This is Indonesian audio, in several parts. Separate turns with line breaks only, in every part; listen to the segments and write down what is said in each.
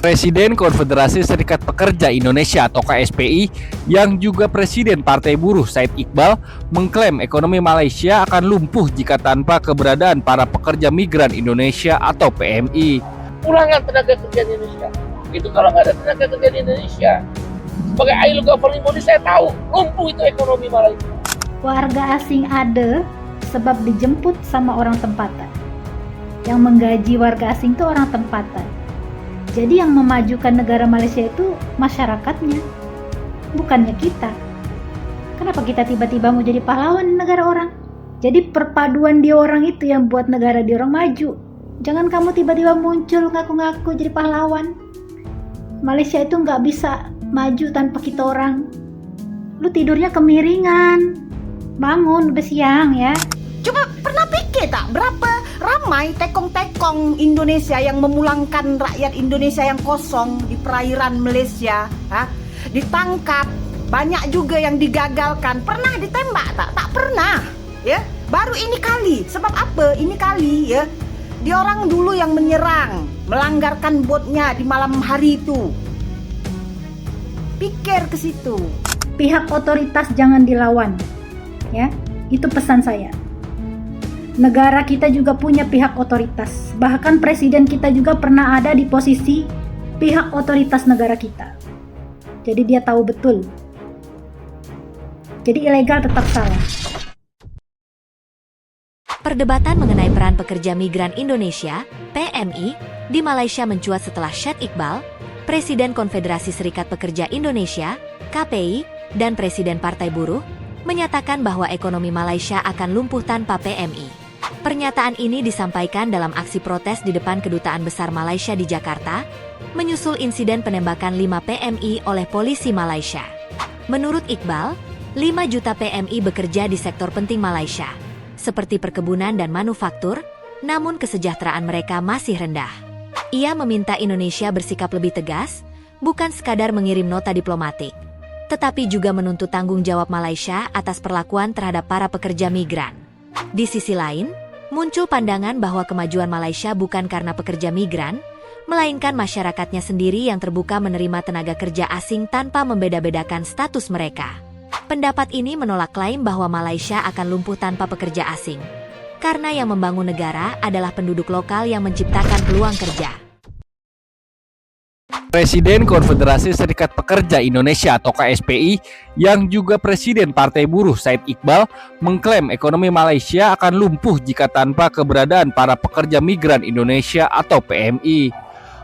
Presiden Konfederasi Serikat Pekerja Indonesia atau KSPI yang juga Presiden Partai Buruh Said Iqbal mengklaim ekonomi Malaysia akan lumpuh jika tanpa keberadaan para pekerja migran Indonesia atau PMI.
Pulangan tenaga kerja di Indonesia. Itu kalau nggak ada tenaga kerja di Indonesia. Sebagai ILO governing body saya tahu lumpuh itu ekonomi Malaysia.
Warga asing ada sebab dijemput sama orang tempatan. Yang menggaji warga asing itu orang tempatan. Jadi yang memajukan negara Malaysia itu masyarakatnya, bukannya kita. Kenapa kita tiba-tiba mau jadi pahlawan negara orang? Jadi perpaduan di orang itu yang buat negara di orang maju. Jangan kamu tiba-tiba muncul ngaku-ngaku jadi pahlawan. Malaysia itu nggak bisa maju tanpa kita orang. Lu tidurnya kemiringan. Bangun, udah siang ya.
Coba pernah pikir tak berapa ramai tekong-tekong Indonesia yang memulangkan rakyat Indonesia yang kosong di perairan Malaysia, ditangkap, banyak juga yang digagalkan. Pernah ditembak tak? Tak pernah, ya. Baru ini kali. Sebab apa? Ini kali, ya. Dia orang dulu yang menyerang, melanggarkan botnya di malam hari itu. Pikir ke situ.
Pihak otoritas jangan dilawan, ya. Itu pesan saya. Negara kita juga punya pihak otoritas. Bahkan presiden kita juga pernah ada di posisi pihak otoritas negara kita. Jadi dia tahu betul. Jadi ilegal tetap salah.
Perdebatan mengenai peran pekerja migran Indonesia, PMI, di Malaysia mencuat setelah Syed Iqbal, Presiden Konfederasi Serikat Pekerja Indonesia, KPI, dan Presiden Partai Buruh, menyatakan bahwa ekonomi Malaysia akan lumpuh tanpa PMI. Pernyataan ini disampaikan dalam aksi protes di depan Kedutaan Besar Malaysia di Jakarta, menyusul insiden penembakan 5 PMI oleh polisi Malaysia. Menurut Iqbal, 5 juta PMI bekerja di sektor penting Malaysia, seperti perkebunan dan manufaktur, namun kesejahteraan mereka masih rendah. Ia meminta Indonesia bersikap lebih tegas, bukan sekadar mengirim nota diplomatik, tetapi juga menuntut tanggung jawab Malaysia atas perlakuan terhadap para pekerja migran. Di sisi lain, muncul pandangan bahwa kemajuan Malaysia bukan karena pekerja migran, melainkan masyarakatnya sendiri yang terbuka menerima tenaga kerja asing tanpa membeda-bedakan status mereka. Pendapat ini menolak klaim bahwa Malaysia akan lumpuh tanpa pekerja asing, karena yang membangun negara adalah penduduk lokal yang menciptakan peluang kerja.
Presiden Konfederasi Serikat Pekerja Indonesia atau KSPI yang juga Presiden Partai Buruh Said Iqbal mengklaim ekonomi Malaysia akan lumpuh jika tanpa keberadaan para pekerja migran Indonesia atau PMI.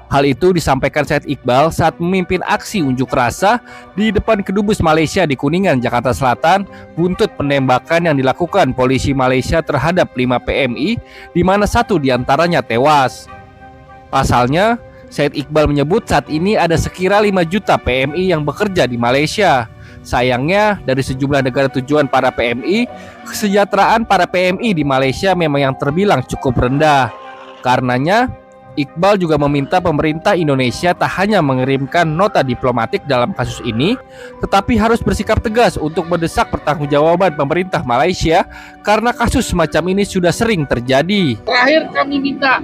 Hal itu disampaikan Said Iqbal saat memimpin aksi unjuk rasa di depan Kedubes Malaysia di Kuningan, Jakarta Selatan, buntut penembakan yang dilakukan polisi Malaysia terhadap 5 PMI, di mana 1 diantaranya tewas. Pasalnya, Said Iqbal menyebut saat ini ada sekira 5 juta PMI yang bekerja di Malaysia. Sayangnya, dari sejumlah negara tujuan para PMI, kesejahteraan para PMI di Malaysia memang yang terbilang cukup rendah. Karenanya, Iqbal juga meminta pemerintah Indonesia tak hanya mengirimkan nota diplomatik dalam kasus ini, tetapi harus bersikap tegas untuk mendesak pertanggungjawaban pemerintah Malaysia karena kasus semacam ini sudah sering terjadi.
Terakhir kami minta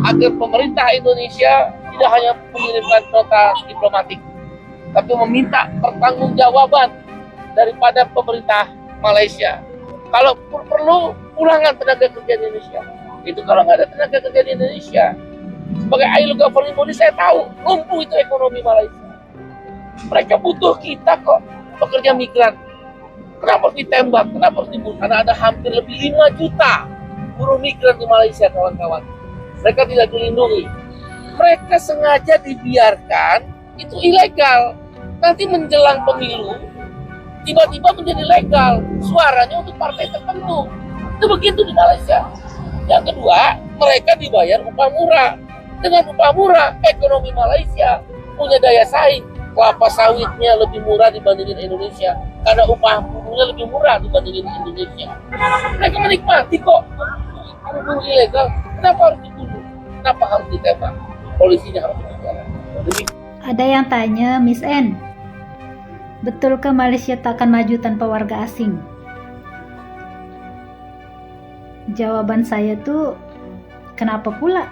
agar pemerintah Indonesia tidak hanya mengirimkan nota diplomatik, tapi meminta pertanggungjawaban daripada pemerintah Malaysia. Kalau perlu pulangan tenaga kerja di Indonesia. Itu kalau nggak ada tenaga kerja di Indonesia. Sebagai ILO governing body saya tahu lumpuh itu ekonomi Malaysia. Mereka butuh kita kok, pekerja migran. Kenapa harus ditembak? Kenapa harus dibunuh? Karena ada hampir lebih 5 juta buruh migran di Malaysia, kawan-kawan. Mereka tidak dilindungi. Mereka sengaja dibiarkan, itu ilegal. Nanti menjelang pemilu, tiba-tiba menjadi legal. Suaranya untuk partai tertentu. Itu begitu di Malaysia. Yang kedua, mereka dibayar upah murah. Dengan upah murah, ekonomi Malaysia punya daya saing. Kelapa sawitnya lebih murah dibandingin Indonesia. Karena upah buruhnya lebih murah dibandingin Indonesia. Mereka menikmati kok. Kalau buruh ilegal, kenapa harus dibunuh? Kenapa harus ditembak? Polisinya harus dipenjara.
Ada yang tanya, Miss N, betulkah Malaysia tak akan maju tanpa warga asing? Jawaban saya tuh, kenapa pula?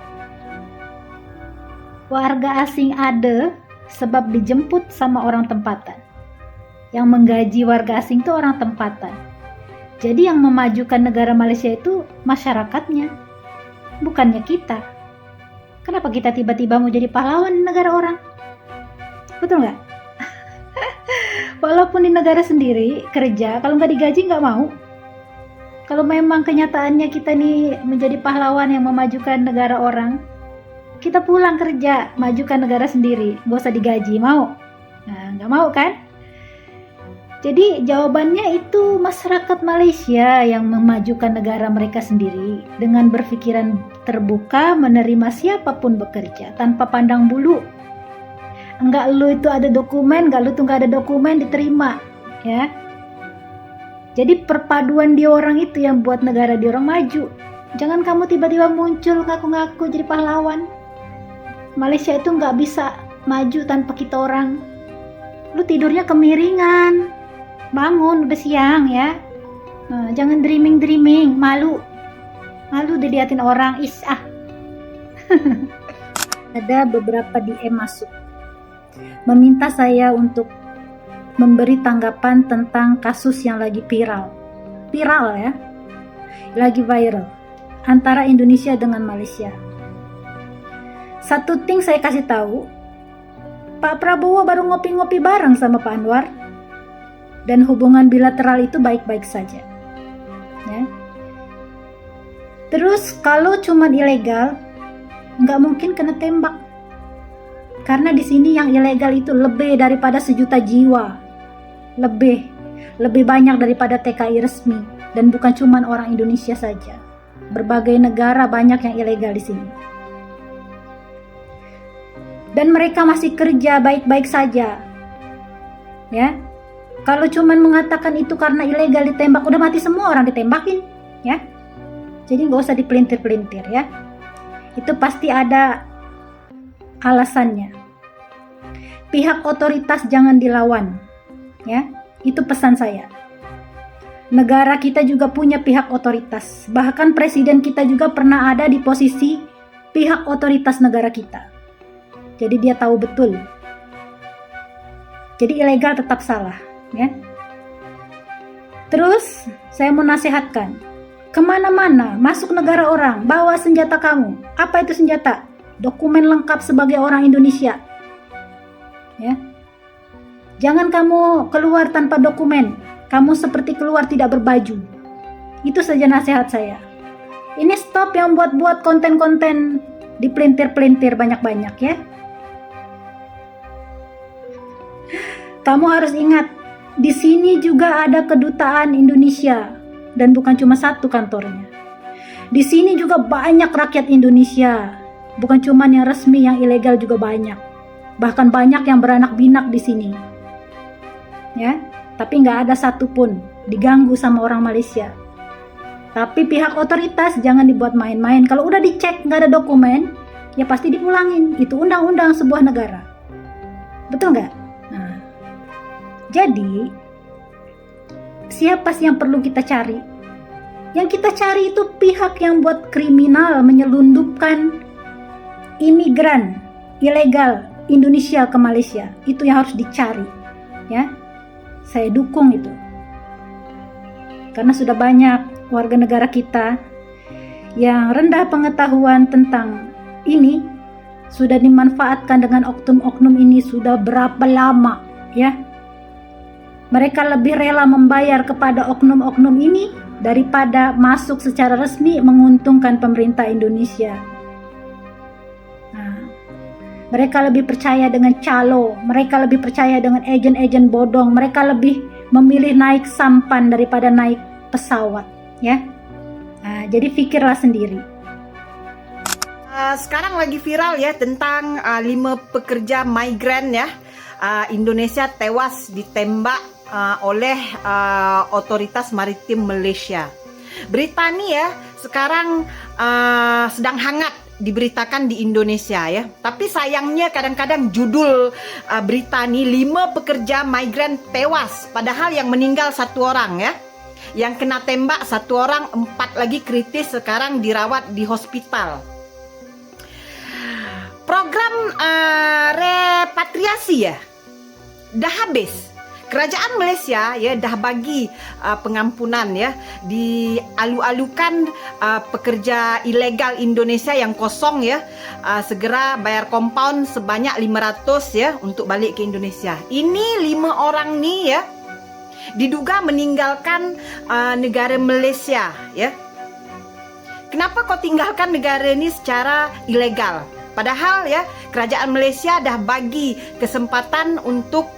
Warga asing ada sebab dijemput sama orang tempatan. Yang menggaji warga asing itu orang tempatan. Jadi yang memajukan negara Malaysia itu masyarakatnya, bukannya kita. Kenapa kita tiba-tiba mau jadi pahlawan di negara orang? Betul nggak? Walaupun di negara sendiri kerja, kalau nggak digaji nggak mau. Kalau memang kenyataannya kita nih menjadi pahlawan yang memajukan negara orang, kita pulang kerja, majukan negara sendiri, nggak usah digaji, mau? Nah, nggak mau kan? Jadi jawabannya itu masyarakat Malaysia yang memajukan negara mereka sendiri dengan berpikiran terbuka menerima siapapun bekerja tanpa pandang bulu. Enggak lu itu ada dokumen, enggak lu tuh enggak ada dokumen diterima, ya. Jadi perpaduan di orang itu yang buat negara di orang maju. Jangan kamu tiba-tiba muncul ngaku-ngaku jadi pahlawan. Malaysia itu enggak bisa maju tanpa kita orang. Lu tidurnya kemiringan. Bangun, udah siang ya. Nah, jangan dreaming, malu diliatin orang, Ada beberapa DM masuk meminta saya untuk memberi tanggapan tentang kasus yang lagi viral ya, lagi viral antara Indonesia dengan Malaysia. Satu thing saya kasih tahu, Pak Prabowo baru ngopi-ngopi bareng sama Pak Anwar. Dan hubungan bilateral itu baik-baik saja, ya. Terus kalau cuma ilegal, nggak mungkin kena tembak, karena di sini yang ilegal itu lebih daripada 1 juta jiwa, lebih banyak daripada TKI resmi, dan bukan cuma orang Indonesia saja, berbagai negara banyak yang ilegal di sini. Dan mereka masih kerja baik-baik saja, ya. Kalau cuman mengatakan itu karena ilegal ditembak, udah mati semua orang ditembakin, ya. Jadi nggak usah dipelintir-pelintir, ya. Itu pasti ada alasannya. Pihak otoritas jangan dilawan, ya. Itu pesan saya. Negara kita juga punya pihak otoritas. Bahkan presiden kita juga pernah ada di posisi pihak otoritas negara kita. Jadi dia tahu betul. Jadi ilegal tetap salah. Ya. Terus saya mau nasihatkan, kemana-mana masuk negara orang, bawa senjata kamu. Apa itu senjata? Dokumen lengkap sebagai orang Indonesia, ya. Jangan kamu keluar tanpa dokumen, kamu seperti keluar tidak berbaju. Itu saja nasihat saya. Ini stop yang buat konten-konten dipelintir-pelintir banyak-banyak, ya. Kamu harus ingat, di sini juga ada kedutaan Indonesia dan bukan cuma satu kantornya. Di sini juga banyak rakyat Indonesia, bukan cuma yang resmi, yang ilegal juga banyak. Bahkan banyak yang beranak pinak di sini. Ya, tapi nggak ada satupun diganggu sama orang Malaysia. Tapi pihak otoritas jangan dibuat main-main. Kalau udah dicek nggak ada dokumen, ya pasti dipulangin. Itu undang-undang sebuah negara. Betul nggak? Jadi, siapa sih yang perlu kita cari? Yang kita cari itu pihak yang buat kriminal menyelundupkan imigran ilegal Indonesia ke Malaysia. Itu yang harus dicari, ya. Saya dukung itu. Karena sudah banyak warga negara kita yang rendah pengetahuan tentang ini, sudah dimanfaatkan dengan oknum-oknum ini sudah berapa lama, ya. Mereka lebih rela membayar kepada oknum-oknum ini daripada masuk secara resmi menguntungkan pemerintah Indonesia. Nah, mereka lebih percaya dengan calo, mereka lebih percaya dengan agen-agen bodong, mereka lebih memilih naik sampan daripada naik pesawat, ya. Nah, jadi pikirlah sendiri.
Sekarang lagi viral ya tentang 5 pekerja migran ya, Indonesia tewas ditembak oleh otoritas maritim Malaysia. Berita ini ya sekarang sedang hangat diberitakan di Indonesia ya. Tapi sayangnya kadang-kadang judul berita ini 5 pekerja migran tewas, padahal yang meninggal 1 orang ya. Yang kena tembak 1 orang, 4 lagi kritis sekarang dirawat di hospital. program repatriasi ya dah habis. Kerajaan Malaysia ya dah bagi pengampunan ya, dialu-alukan pekerja ilegal Indonesia yang kosong ya segera bayar kompaun sebanyak 500 ya untuk balik ke Indonesia. Ini 5 orang nih ya diduga meninggalkan negara Malaysia ya. Kenapa kau tinggalkan negara ini secara ilegal? Padahal ya kerajaan Malaysia dah bagi kesempatan untuk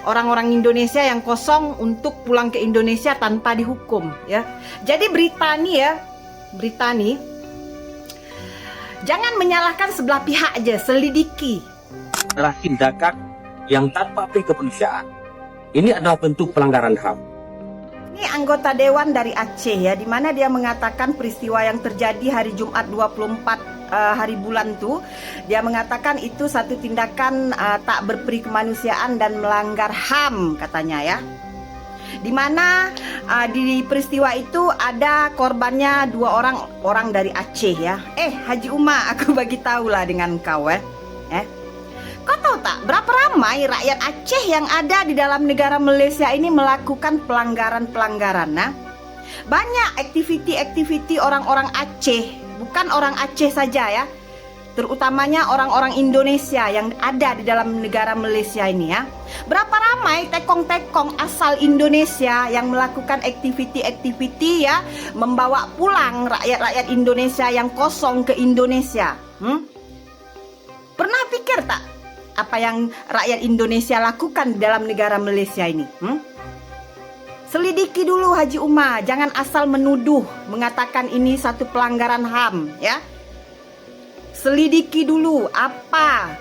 orang-orang Indonesia yang kosong untuk pulang ke Indonesia tanpa dihukum ya. Jadi berita nih jangan menyalahkan sebelah pihak aja, selidiki.
Adalah tindakan yang tanpa kepolisian. Ini adalah bentuk pelanggaran HAM.
Ini anggota dewan dari Aceh ya, di mana dia mengatakan peristiwa yang terjadi hari Jumat 24 hari bulan tuh, dia mengatakan itu satu tindakan tak berperi kemanusiaan dan melanggar HAM katanya ya. Di mana di peristiwa itu ada korbannya 2 orang dari Aceh ya. Haji Umar, aku bagi tahu lah dengan kau kau tahu tak berapa ramai rakyat Aceh yang ada di dalam negara Malaysia ini melakukan pelanggaran-pelanggaran. Nah, banyak aktiviti-aktiviti orang-orang Aceh, bukan orang Aceh saja ya, terutamanya orang-orang Indonesia yang ada di dalam negara Malaysia ini ya. Berapa ramai tekong-tekong asal Indonesia yang melakukan aktiviti-aktiviti ya, membawa pulang rakyat-rakyat Indonesia yang kosong ke Indonesia. Pernah pikir tak apa yang rakyat Indonesia lakukan di dalam negara Malaysia ini? Selidiki dulu Haji Umar, jangan asal menuduh, mengatakan ini satu pelanggaran HAM ya. Selidiki dulu apa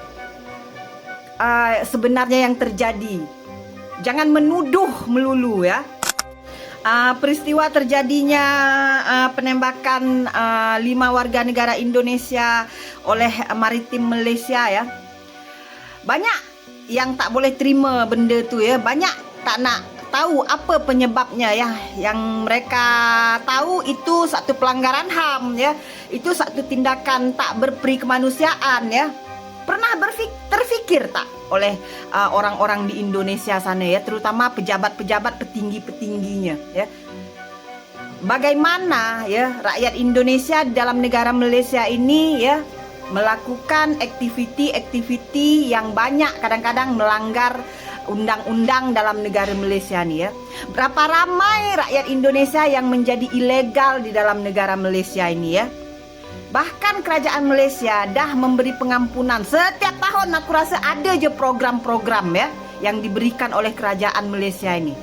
sebenarnya yang terjadi. Jangan menuduh melulu ya. Peristiwa terjadinya penembakan 5 warga negara Indonesia oleh maritim Malaysia ya. Banyak yang tak boleh terima benda tu ya, banyak tak nak tahu apa penyebabnya ya. Yang mereka tahu itu satu pelanggaran HAM ya, itu satu tindakan tak berperi kemanusiaan ya. Pernah terfikir tak oleh orang-orang di Indonesia sana ya, terutama pejabat-pejabat petinggi-petingginya ya, bagaimana ya rakyat Indonesia dalam negara Malaysia ini ya melakukan aktiviti-aktiviti yang banyak kadang-kadang melanggar undang-undang dalam negara Malaysia nih ya. Berapa ramai rakyat Indonesia yang menjadi ilegal di dalam negara Malaysia ini ya. Bahkan kerajaan Malaysia dah memberi pengampunan. Setiap tahun aku rasa ada je program-program ya yang diberikan oleh kerajaan Malaysia ini.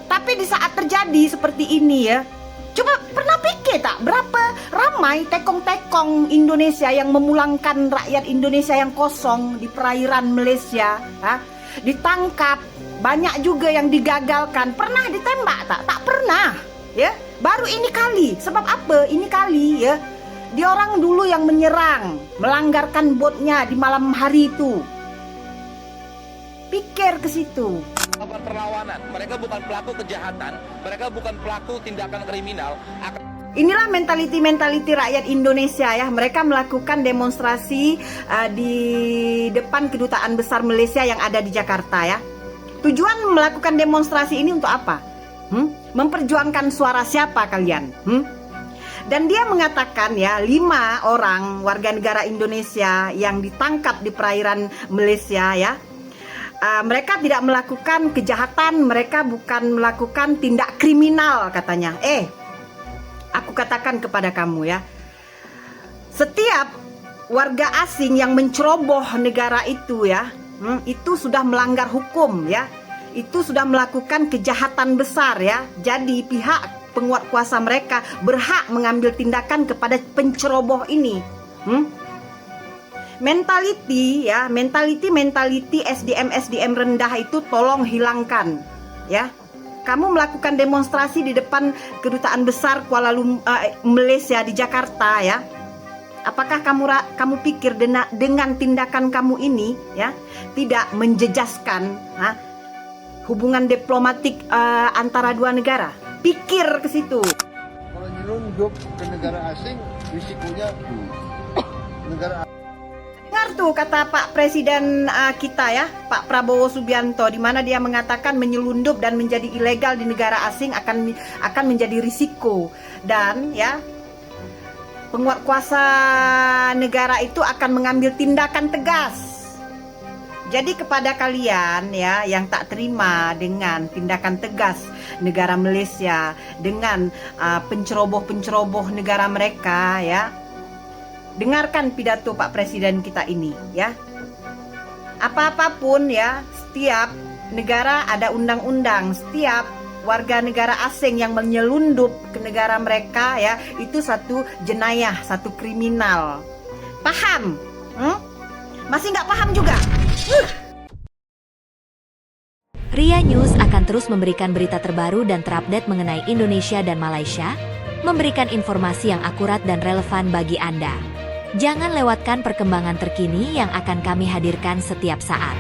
Tapi di saat terjadi seperti ini ya, coba pernah pikir tak berapa ramai tekong-tekong Indonesia yang memulangkan rakyat Indonesia yang kosong di perairan Malaysia, ditangkap, banyak juga yang digagalkan. Pernah ditembak tak? Tak pernah ya. Baru ini kali. Sebab apa? Ini kali ya, dia orang dulu yang menyerang, melanggarkan botnya di malam hari itu. Pikir ke situ.
Perlawanan, mereka bukan pelaku kejahatan, mereka bukan pelaku tindakan kriminal.
Inilah mentaliti rakyat Indonesia ya. Mereka melakukan demonstrasi di depan kedutaan besar Malaysia yang ada di Jakarta ya. Tujuan melakukan demonstrasi ini untuk apa? Memperjuangkan suara siapa kalian? Dan dia mengatakan ya, 5 orang warga negara Indonesia yang ditangkap di perairan Malaysia ya, mereka tidak melakukan kejahatan, mereka bukan melakukan tindak kriminal katanya. Aku katakan kepada kamu ya, setiap warga asing yang menceroboh negara itu ya, itu sudah melanggar hukum ya, itu sudah melakukan kejahatan besar ya. Jadi pihak penguat kuasa mereka berhak mengambil tindakan kepada penceroboh ini. Mentality SDM rendah itu tolong hilangkan ya. Kamu melakukan demonstrasi di depan kedutaan besar Malaysia di Jakarta ya. Apakah kamu pikir dengan tindakan kamu ini ya tidak menjejaskan hubungan diplomatik antara dua negara? Pikir ke situ.
Kalau nyelundup ke negara asing, risikonya negara
tuh kata Pak Presiden kita ya, Pak Prabowo Subianto, di mana dia mengatakan menyelundup dan menjadi ilegal di negara asing akan menjadi risiko, dan ya penguat kuasa negara itu akan mengambil tindakan tegas. Jadi kepada kalian ya yang tak terima dengan tindakan tegas negara Malaysia dengan penceroboh-penceroboh negara mereka ya, dengarkan pidato Pak Presiden kita ini ya. Apa-apapun ya, setiap negara ada undang-undang, setiap warga negara asing yang menyelundup ke negara mereka ya, itu satu jenayah, satu kriminal. Paham? Masih nggak paham juga?
Ria News akan terus memberikan berita terbaru dan terupdate mengenai Indonesia dan Malaysia, memberikan informasi yang akurat dan relevan bagi Anda. Jangan lewatkan perkembangan terkini yang akan kami hadirkan setiap saat.